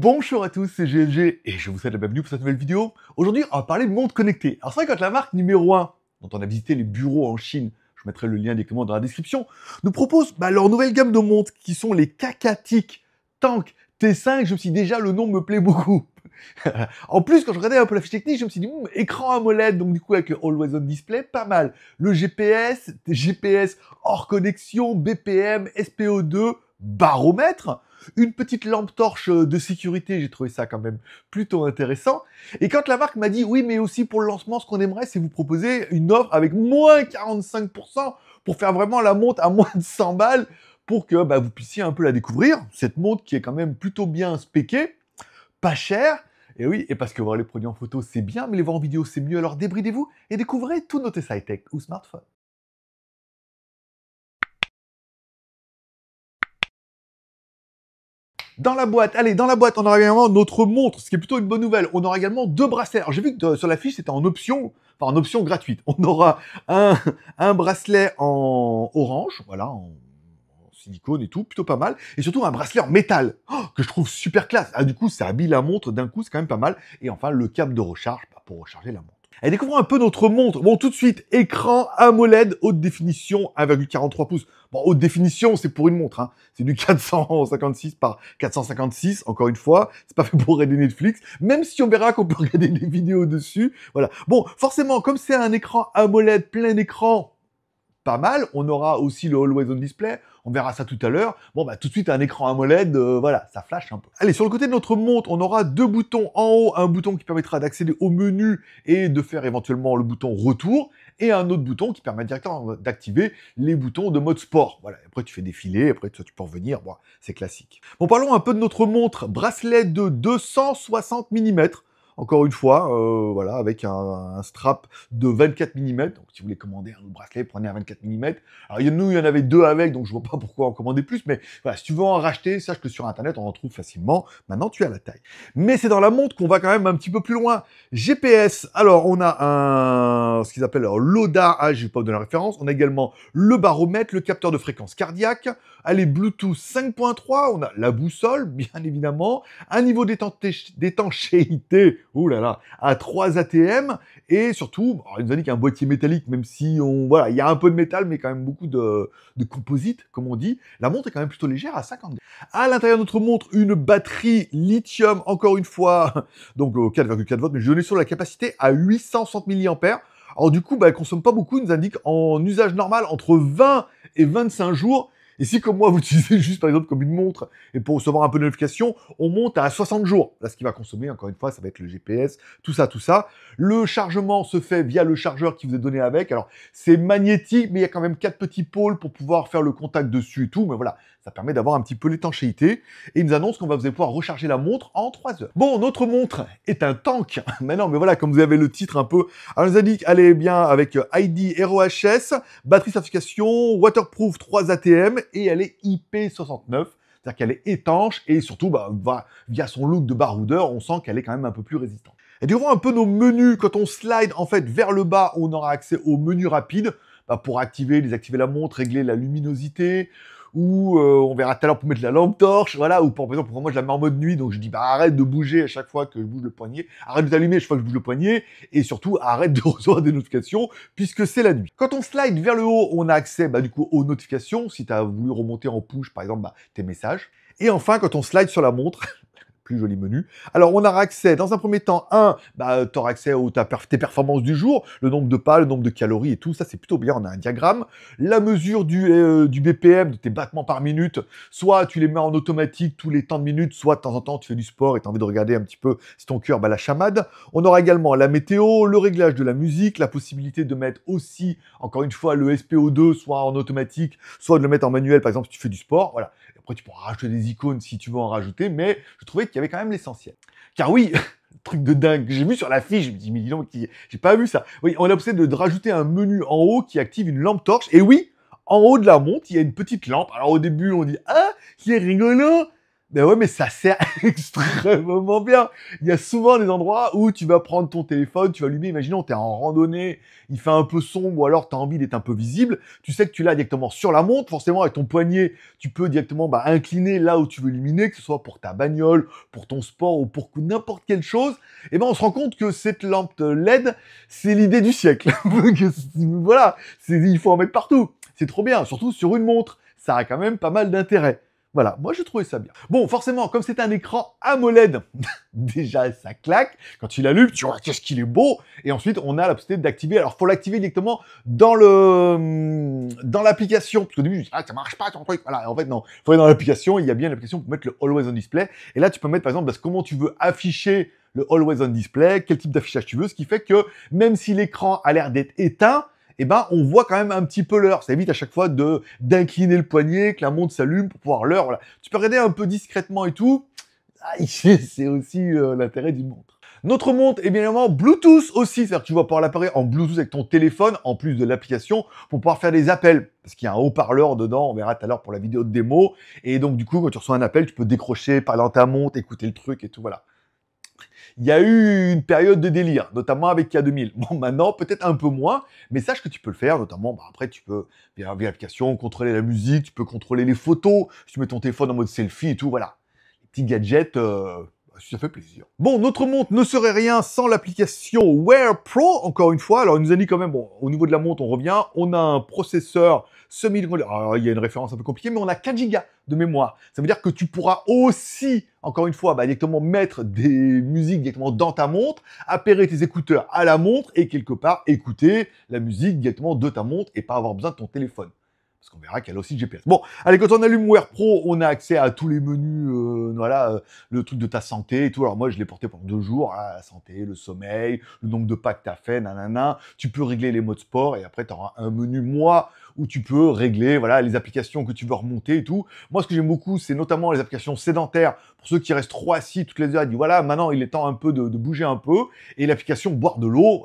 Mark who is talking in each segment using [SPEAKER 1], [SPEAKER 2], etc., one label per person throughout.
[SPEAKER 1] Bonjour à tous, c'est GLG et je vous souhaite la bienvenue pour cette nouvelle vidéo. Aujourd'hui, on va parler de montres connectées. Alors c'est vrai quand la marque numéro 1, dont on a visité les bureaux en Chine, je mettrai le lien directement dans la description, nous propose leur nouvelle gamme de montres qui sont les KKTIK Tank T5. Je me suis dit déjà, le nom me plaît beaucoup. En plus, quand je regardais un peu la fiche technique, je me suis dit, écran AMOLED, donc du coup avec le Always On Display, pas mal. Le GPS hors connexion, BPM, SPO2, baromètre, une petite lampe torche de sécurité, j'ai trouvé ça quand même plutôt intéressant. Et quand la marque m'a dit, oui, mais aussi pour le lancement, ce qu'on aimerait, c'est vous proposer une offre avec moins 45% pour faire vraiment la montre à moins de 100 balles pour que vous puissiez un peu la découvrir. Cette montre qui est quand même plutôt bien spéquée, pas chère. Et oui, et parce que voir les produits en photo, c'est bien, mais les voir en vidéo, c'est mieux. Alors débridez-vous et découvrez tous nos tests high-tech ou smartphones. Dans la boîte, on aura également notre montre, ce qui est plutôt une bonne nouvelle. On aura également 2 bracelets. Alors j'ai vu que sur la fiche, c'était en option, enfin en option gratuite. On aura un bracelet en orange, voilà, en silicone et tout, plutôt pas mal. Et surtout un bracelet en métal, que je trouve super classe. Ah, du coup, ça habille la montre d'un coup, c'est quand même pas mal. Et enfin, le câble de recharge pour recharger la montre. Et découvrons un peu notre montre. Bon, tout de suite, écran AMOLED haute définition, 1,43 pouces. Bon, haute définition, c'est pour une montre, hein. C'est du 456 par 456, encore une fois. C'est pas fait pour regarder Netflix, même si on verra qu'on peut regarder des vidéos dessus. Voilà. Bon, forcément, comme c'est un écran AMOLED plein écran, pas mal. On aura aussi le Always On Display. On verra ça tout à l'heure. Bon, tout de suite, un écran AMOLED, voilà, ça flash un peu. Allez, sur le côté de notre montre, on aura 2 boutons. En haut, un bouton qui permettra d'accéder au menu et de faire éventuellement le bouton retour. Et un autre bouton qui permet directement d'activer les boutons de mode sport. Voilà, après tu fais défiler, après tu peux revenir. Bon, c'est classique. Bon, parlons un peu de notre montre. Bracelet de 260 mm. Encore une fois, voilà, avec un strap de 24 mm. Donc, si vous voulez commander un autre bracelet, prenez un 24 mm. Alors, il y en avait 2 avec, donc je vois pas pourquoi en commander plus. Mais voilà, si tu veux en racheter, sache que sur Internet, on en trouve facilement. Maintenant, tu as la taille. Mais c'est dans la montre qu'on va quand même un petit peu plus loin. GPS. Alors, on a ce qu'ils appellent l'ODA. Ah, je vais pas vous donner la référence. On a également le baromètre, le capteur de fréquence cardiaque. Allez, Bluetooth 5.3. On a la boussole, bien évidemment. Un niveau d'étanchéité, à 3 ATM, et surtout, il nous indique un boîtier métallique, même si il y a un peu de métal, mais quand même beaucoup de composite, comme on dit. La montre est quand même plutôt légère, à 50 grammes. À l'intérieur de notre montre, une batterie lithium, encore une fois, donc 4,4 volts, mais je donnais sur la capacité à 860 mAh. Alors du coup, elle consomme pas beaucoup, il nous indique en usage normal entre 20 et 25 jours. Et si, comme moi, vous utilisez juste, par exemple, comme une montre, et pour recevoir un peu de notification, on monte à 60 jours. Là, ce qui va consommer, encore une fois, ça va être le GPS, tout ça, tout ça. Le chargement se fait via le chargeur qui vous est donné avec. Alors, c'est magnétique, mais il y a quand même 4 petits pôles pour pouvoir faire le contact dessus et tout. Mais voilà, ça permet d'avoir un petit peu l'étanchéité. Et il nous annonce qu'on va vous allez pouvoir recharger la montre en 3 heures. Bon, notre montre est un tank. Mais non, mais voilà, comme vous avez le titre un peu. Alors, elle nous indique, elle est bien avec ID ROHS, batterie certification, waterproof 3 ATM, et elle est IP69, c'est-à-dire qu'elle est étanche, et surtout, via son look de baroudeur, on sent qu'elle est quand même un peu plus résistante. Et du coup, un peu nos menus, quand on slide en fait vers le bas, on aura accès au menu rapide, pour activer, désactiver la montre, régler la luminosité, ou on verra tout à l'heure pour mettre la lampe torche, voilà, ou par exemple, pour moi je la mets en mode nuit, donc je dis arrête de bouger à chaque fois que je bouge le poignet, arrête de t'allumer à chaque fois que je bouge le poignet, et surtout arrête de recevoir des notifications, puisque c'est la nuit. Quand on slide vers le haut, on a accès du coup aux notifications, si tu as voulu remonter en push par exemple tes messages, et enfin quand on slide sur la montre, plus joli menu. Alors, on aura accès, dans un premier temps, tu auras accès aux tes performances du jour, le nombre de pas, le nombre de calories et tout, ça c'est plutôt bien, on a un diagramme. La mesure du BPM, de tes battements par minute, soit tu les mets en automatique tous les temps de minutes, soit de temps en temps tu fais du sport et tu as envie de regarder un petit peu si ton cœur bat la chamade. On aura également la météo, le réglage de la musique, la possibilité de mettre aussi, encore une fois, le SPO2, soit en automatique, soit de le mettre en manuel, par exemple si tu fais du sport, voilà. Après, tu pourras rajouter des icônes si tu veux en rajouter, mais je trouvais qu'il y avait quand même l'essentiel. Car oui, truc de dingue que j'ai vu sur la fiche, je me dis, mais dis donc, j'ai pas vu ça. Oui, on a possibilité de rajouter un menu en haut qui active une lampe torche. Et oui, en haut de la montre, il y a une petite lampe. Alors au début, on dit, ah, c'est rigolo. Ben ouais, mais ça sert extrêmement bien. Il y a souvent des endroits où tu vas prendre ton téléphone, tu vas allumer, imaginons, tu es en randonnée, il fait un peu sombre ou alors tu as envie d'être un peu visible. Tu sais que tu l'as directement sur la montre, forcément avec ton poignet, tu peux directement incliner là où tu veux illuminer, que ce soit pour ta bagnole, pour ton sport ou pour n'importe quelle chose. Et ben on se rend compte que cette lampe LED, c'est l'idée du siècle. Voilà, il faut en mettre partout. C'est trop bien, surtout sur une montre. Ça a quand même pas mal d'intérêt. Voilà, moi j'ai trouvé ça bien. Bon, forcément, comme c'est un écran AMOLED, déjà ça claque. Quand tu l'allumes, tu vois qu'est-ce qu'il est beau. Et ensuite, on a la possibilité d'activer. Alors, faut l'activer directement dans l'application. Parce qu'au début, je dis, ah, ça marche pas ton truc. Voilà, en fait, non. Il faut aller dans l'application. Il y a bien l'application pour mettre le Always On Display. Et là, tu peux mettre, par exemple, comment tu veux afficher le Always On Display, quel type d'affichage tu veux. Ce qui fait que même si l'écran a l'air d'être éteint, eh ben, on voit quand même un petit peu l'heure. Ça évite à chaque fois d'incliner le poignet, que la montre s'allume pour pouvoir l'heure. Voilà. Tu peux regarder un peu discrètement et tout. C'est aussi l'intérêt d'une montre. Notre montre est bien évidemment Bluetooth aussi, c'est-à-dire que tu vas pouvoir l'appareil en Bluetooth avec ton téléphone, en plus de l'application, pour pouvoir faire des appels. Parce qu'il y a un haut-parleur dedans, on verra tout à l'heure pour la vidéo de démo. Et donc du coup, quand tu reçois un appel, tu peux décrocher, parler dans ta montre, écouter le truc et tout, voilà. Il y a eu une période de délire, notamment avec K2000. Bon, maintenant, peut-être un peu moins, mais sache que tu peux le faire, notamment, après, tu peux, via l'application, contrôler la musique, tu peux contrôler les photos, si tu mets ton téléphone en mode selfie et tout, voilà. Les petits gadgets, ça fait plaisir. Bon, notre montre ne serait rien sans l'application Wear Pro, encore une fois. Alors, il nous a dit quand même, bon, au niveau de la montre, on revient, on a un processeur alors, il y a une référence un peu compliquée, mais on a 4 Go de mémoire. Ça veut dire que tu pourras aussi, encore une fois, directement mettre des musiques directement dans ta montre, appairer tes écouteurs à la montre et quelque part écouter la musique directement de ta montre et pas avoir besoin de ton téléphone. Parce qu'on verra qu'elle a aussi le GPS. Bon, allez, quand on allume Wear Pro, on a accès à tous les menus, le truc de ta santé et tout. Alors moi, je l'ai porté pendant 2 jours, la santé, le sommeil, le nombre de pas que tu as fait, nanana. Tu peux régler les modes sport et après, tu auras un menu moi où tu peux régler les applications que tu veux remonter et tout. Moi, ce que j'aime beaucoup, c'est notamment les applications sédentaires. Pour ceux qui restent trop assis toutes les heures, ils disent voilà, maintenant, il est temps un peu de bouger un peu. Et l'application boire de l'eau,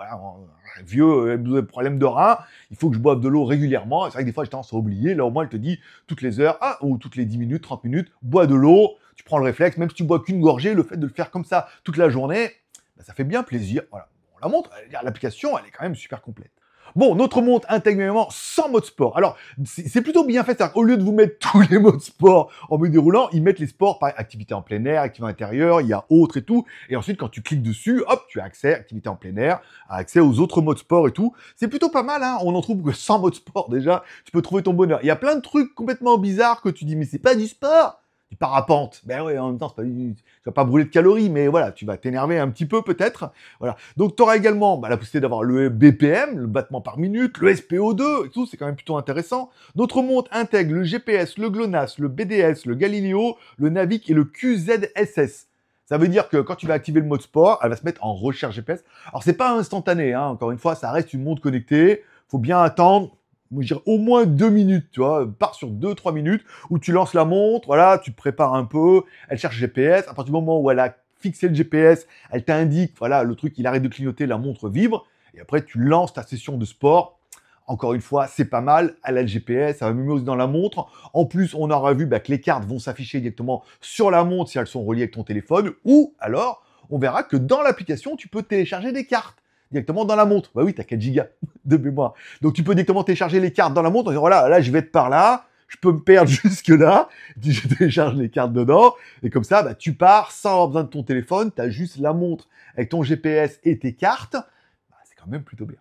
[SPEAKER 1] vieux problème de rein, il faut que je boive de l'eau régulièrement. C'est vrai que des fois, j'ai tendance à oublier. Là, au moins, elle te dit toutes les heures, ou toutes les 10 minutes, 30 minutes, bois de l'eau. Tu prends le réflexe, même si tu bois qu'une gorgée, le fait de le faire comme ça toute la journée, ça fait bien plaisir. Voilà. Bon, la montre, l'application, elle est quand même super complète. Bon, notre montre intègre également 100 modes sport. Alors, c'est plutôt bien fait. C'est-à-dire qu'au lieu de vous mettre tous les modes sport en menu déroulant, ils mettent les sports par activité en plein air, activité intérieure, il y a autre et tout. Et ensuite, quand tu cliques dessus, hop, tu as accès à activité en plein air, accès aux autres modes sport et tout. C'est plutôt pas mal, hein. On en trouve que 100 modes sport déjà. Tu peux trouver ton bonheur. Il y a plein de trucs complètement bizarres que tu dis, mais c'est pas du sport. Du parapente. Ben ouais, en même temps, tu vas pas brûler de calories, mais voilà, tu vas t'énerver un petit peu peut-être. Voilà. Donc, tu auras également la possibilité d'avoir le BPM, le battement par minute, le SPO2 et tout, c'est quand même plutôt intéressant. Notre montre intègre le GPS, le GLONASS, le BDS, le Galileo, le Navic et le QZSS. Ça veut dire que quand tu vas activer le mode sport, elle va se mettre en recherche GPS. Alors, c'est pas instantané, hein. Encore une fois, ça reste une montre connectée. Faut bien attendre. Je dirais au moins 2 minutes, tu vois, part sur 2-3 minutes où tu lances la montre, voilà, tu te prépares un peu, elle cherche GPS, à partir du moment où elle a fixé le GPS, elle t'indique, voilà, le truc, il arrête de clignoter, la montre vibre, et après tu lances ta session de sport. Encore une fois, c'est pas mal, elle a le GPS, ça va mimer aussi dans la montre. En plus, on aura vu que les cartes vont s'afficher directement sur la montre si elles sont reliées avec ton téléphone, ou alors, on verra que dans l'application, tu peux télécharger des cartes directement dans la montre. Bah oui, t'as 4 Go de mémoire. Donc tu peux directement télécharger les cartes dans la montre en disant voilà, là je vais être par là, je peux me perdre jusque là, je télécharge les cartes dedans, et comme ça, tu pars sans avoir besoin de ton téléphone, t'as juste la montre avec ton GPS et tes cartes, c'est quand même plutôt bien.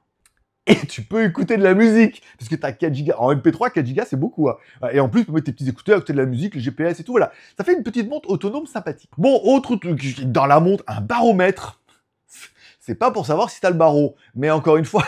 [SPEAKER 1] Et tu peux écouter de la musique, parce que t'as 4 Go. En MP3, 4 Go, c'est beaucoup. Hein. Et en plus, tu peux mettre tes petits écouteurs, écouter de la musique, le GPS et tout, voilà. Ça fait une petite montre autonome sympathique. Bon, autre truc, dans la montre, un baromètre. C'est pas pour savoir si t'as le barreau, mais encore une fois,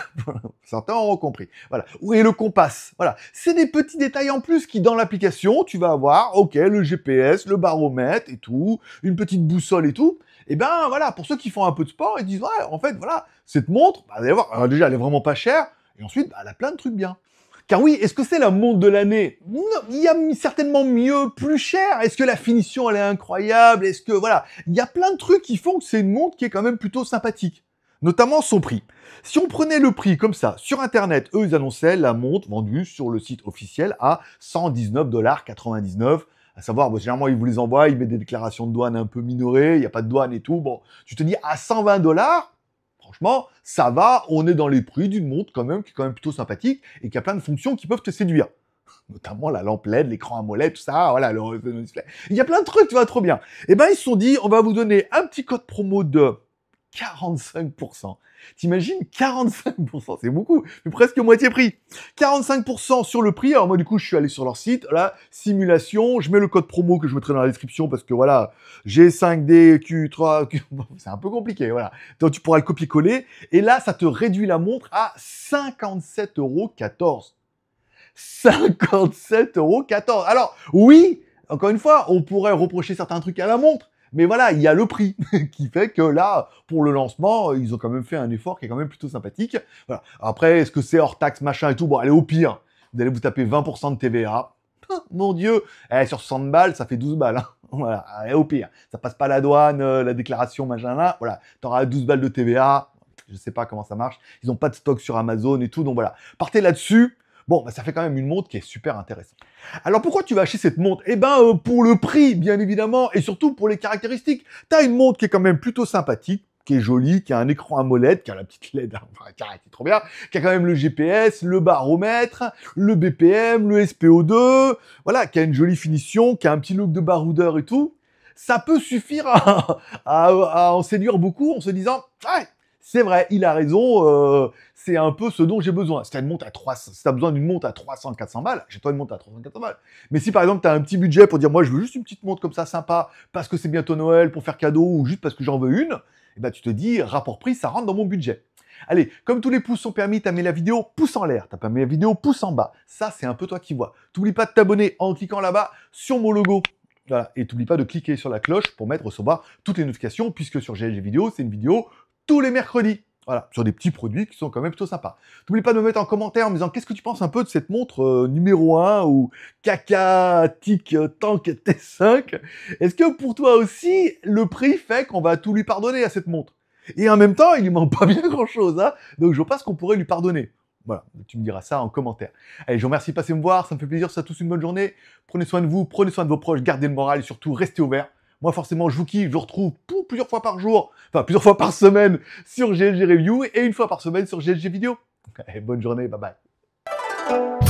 [SPEAKER 1] certains auront compris. Voilà. Et le compas. Voilà. C'est des petits détails en plus qui, dans l'application, tu vas avoir, ok, le GPS, le baromètre et tout, une petite boussole et tout. Et ben, voilà, pour ceux qui font un peu de sport, ils disent, ouais, en fait, voilà, cette montre, vous allez voir, alors déjà, elle est vraiment pas chère, et ensuite, elle a plein de trucs bien. Car oui, est-ce que c'est la montre de l'année? Non, il y a certainement mieux, plus cher. Est-ce que la finition, elle est incroyable? Est-ce que, voilà, il y a plein de trucs qui font que c'est une montre qui est quand même plutôt sympathique. Notamment son prix. Si on prenait le prix comme ça, sur Internet, eux, ils annonçaient la montre vendue sur le site officiel à 119,99 $. À savoir, bon, généralement, ils vous les envoient, ils mettent des déclarations de douane un peu minorées, il n'y a pas de douane et tout. Bon, tu te dis, à 120 $, franchement, ça va, on est dans les prix d'une montre quand même, qui est quand même plutôt sympathique et qui a plein de fonctions qui peuvent te séduire. Notamment la lampe LED, l'écran AMOLED, tout ça, voilà, le display. Il y a plein de trucs, tu vois, trop bien. Et ben, ils se sont dit, on va vous donner un petit code promo de 45%. T'imagines 45%, c'est beaucoup, c'est presque moitié prix. 45% sur le prix. Alors moi du coup je suis allé sur leur site, là, simulation, je mets le code promo que je mettrai dans la description parce que voilà, G5D, Q3, c'est un peu compliqué, voilà. Donc tu pourras le copier-coller et là ça te réduit la montre à 57,14 €. 57,14 €. Alors oui, encore une fois, on pourrait reprocher certains trucs à la montre. Mais voilà, il y a le prix qui fait que là, pour le lancement, ils ont quand même fait un effort qui est quand même plutôt sympathique. Voilà. Après, est-ce que c'est hors taxe, machin et tout? Bon, allez, au pire, vous allez vous taper 20% de TVA. Mon Dieu, sur 60 balles, ça fait 12 balles. Hein. Voilà, allez, au pire. Ça passe pas la douane, la déclaration, machin là. Voilà, t'auras 12 balles de TVA. Je sais pas comment ça marche. Ils n'ont pas de stock sur Amazon et tout. Donc voilà, partez là-dessus. Bon, bah, ça fait quand même une montre qui est super intéressante. Alors pourquoi tu vas acheter cette montre? Eh ben pour le prix, bien évidemment, et surtout pour les caractéristiques. T'as une montre qui est quand même plutôt sympathique, qui est jolie, qui a un écran AMOLED, qui a la petite LED, enfin, qui est trop bien, qui a quand même le GPS, le baromètre, le BPM, le SPO2, voilà, qui a une jolie finition, qui a un petit look de baroudeur et tout. Ça peut suffire à en séduire beaucoup en se disant, ouais, c'est vrai, il a raison, c'est un peu ce dont j'ai besoin. Si t'as une montre à 300, si t'as besoin d'une montre à 300, 400 balles, achète-toi une montre à 300, 400 balles. Mais si par exemple t'as un petit budget pour dire, moi je veux juste une petite montre comme ça sympa, parce que c'est bientôt Noël, pour faire cadeau, ou juste parce que j'en veux une, et ben tu te dis, rapport prix, ça rentre dans mon budget. Allez, comme tous les pouces sont permis, t'as mis la vidéo pouce en l'air, t'as pas mis la vidéo pouce en bas. Ça, c'est un peu toi qui vois. T'oublies pas de t'abonner en cliquant là-bas sur mon logo. Voilà. Et t'oublies pas de cliquer sur la cloche pour recevoir toutes les notifications, puisque sur GLG Vidéo, c'est une vidéo tous les mercredis. Voilà, sur des petits produits qui sont quand même plutôt sympas. N'oublie pas de me mettre en commentaire en me disant qu'est-ce que tu penses un peu de cette montre numéro 1 ou Caca Tic Tank T5. Est-ce que pour toi aussi, le prix fait qu'on va tout lui pardonner à cette montre? Et en même temps, il lui manque pas bien grand-chose, hein, donc je vois pas ce qu'on pourrait lui pardonner. Voilà, tu me diras ça en commentaire. Allez, je vous remercie de passer me voir, ça me fait plaisir, ça tous une bonne journée. Prenez soin de vous, prenez soin de vos proches, gardez le moral et surtout restez ouverts. Moi, forcément, je vous kiffe, je vous retrouve plusieurs fois par jour, enfin plusieurs fois par semaine sur GLG Review et une fois par semaine sur GLG Vidéo. Allez, bonne journée, bye bye.